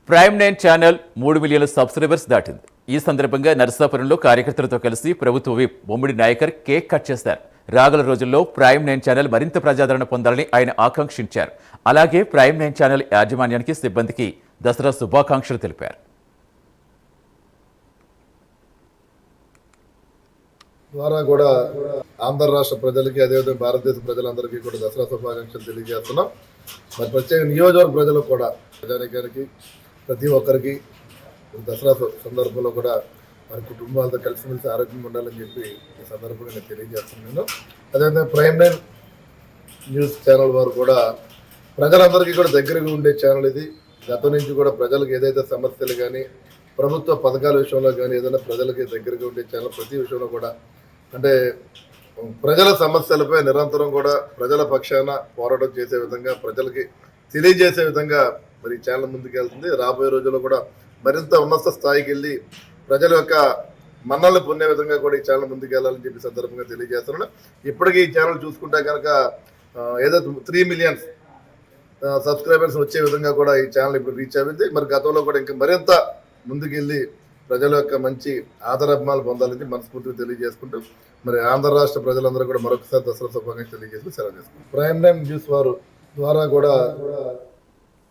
Prime 9 channel 3 మిలియన్ల subscribers దాటింది. ఈ సందర్భంగా నరసాపురంలో కార్యకర్తలతో కలిసి ప్రభుత్వ విప్ బొమ్మిడి నాయకర్ కేక్ కట్ చేశారు. రాగల రోజుల్లో ప్రైమ్ 9 ఛానల్ మరింత ప్రజాదరణ పొందాలని ఆయన ఆకాంక్షించారు. అలాగే ప్రైమ్ 9 ఛానల్ యాజమాన్యానికి, సిబ్బందికి దసరా శుభాకాంక్షలు తెలిపారు. ద్వారా కూడా ఆంధ్ర రాష్ట్ర ప్రజలకి, అదేవిధంగా భారతదేశ ప్రజలందరికీ కూడా దసరా శుభాకాంక్షలు తెలియజేస్తున్నాం. మరి ప్రత్యేక నియోజకవర్గ ప్రజలకు కూడా, ప్రజానికానికి, ప్రతి ఒక్కరికి దసరా సందర్భంలో కూడా వారి కుటుంబాలతో కలిసిమెలిసి ఆరోగ్యంగా ఉండాలని చెప్పి ఈ సందర్భంగా నేను తెలియజేస్తున్నాను. అదేవిధంగా ప్రైమ్ 9 న్యూస్ ఛానల్ వారు కూడా ప్రజలందరికీ కూడా దగ్గరగా ఉండే ఛానల్ ఇది. గతం నుంచి కూడా ప్రజలకు ఏదైతే సమస్యలు కానీ, ప్రభుత్వ పథకాల విషయంలో కానీ ఏదైనా ప్రజలకి దగ్గరగా ఉండే ఛానల్. ప్రతి విషయంలో కూడా అంటే ప్రజల సమస్యలపై నిరంతరం కూడా ప్రజల పక్షాన పోరాటం చేసే విధంగా, ప్రజలకి తెలియజేసే విధంగా మరి ఛానల్ ముందుకెళ్తుంది. రాబోయే రోజుల్లో కూడా మరింత ఉన్నత స్థాయికి వెళ్ళి ప్రజల యొక్క మన్నల్ని పొందే విధంగా కూడా ఈ ఛానల్ ముందుకెళ్లాలని చెప్పి సందర్భంగా తెలియజేస్తున్నాను. ఇప్పటికీ ఈ ఛానల్ చూసుకుంటే కనుక ఏదైతే 3 మిలియన్స్ సబ్స్క్రైబర్స్ వచ్చే విధంగా కూడా ఈ ఛానల్ ఇప్పుడు రీచ్ అయింది. మరి గతంలో కూడా ఇంకా మరింత ముందుకెళ్ళి ప్రజల యొక్క మంచి ఆదరాభిమానాలు పొందాలని మనస్ఫూర్తిగా తెలియజేసుకుంటూ మరి ఆంధ్ర రాష్ట్ర ప్రజలందరూ కూడా మరొకసారి దసరా శుభాకాంక్షలు తెలియజేసుకుని సెలవు చేసుకుంటాం. ప్రైమ్ 9 న్యూస్ వారు ద్వారా కూడా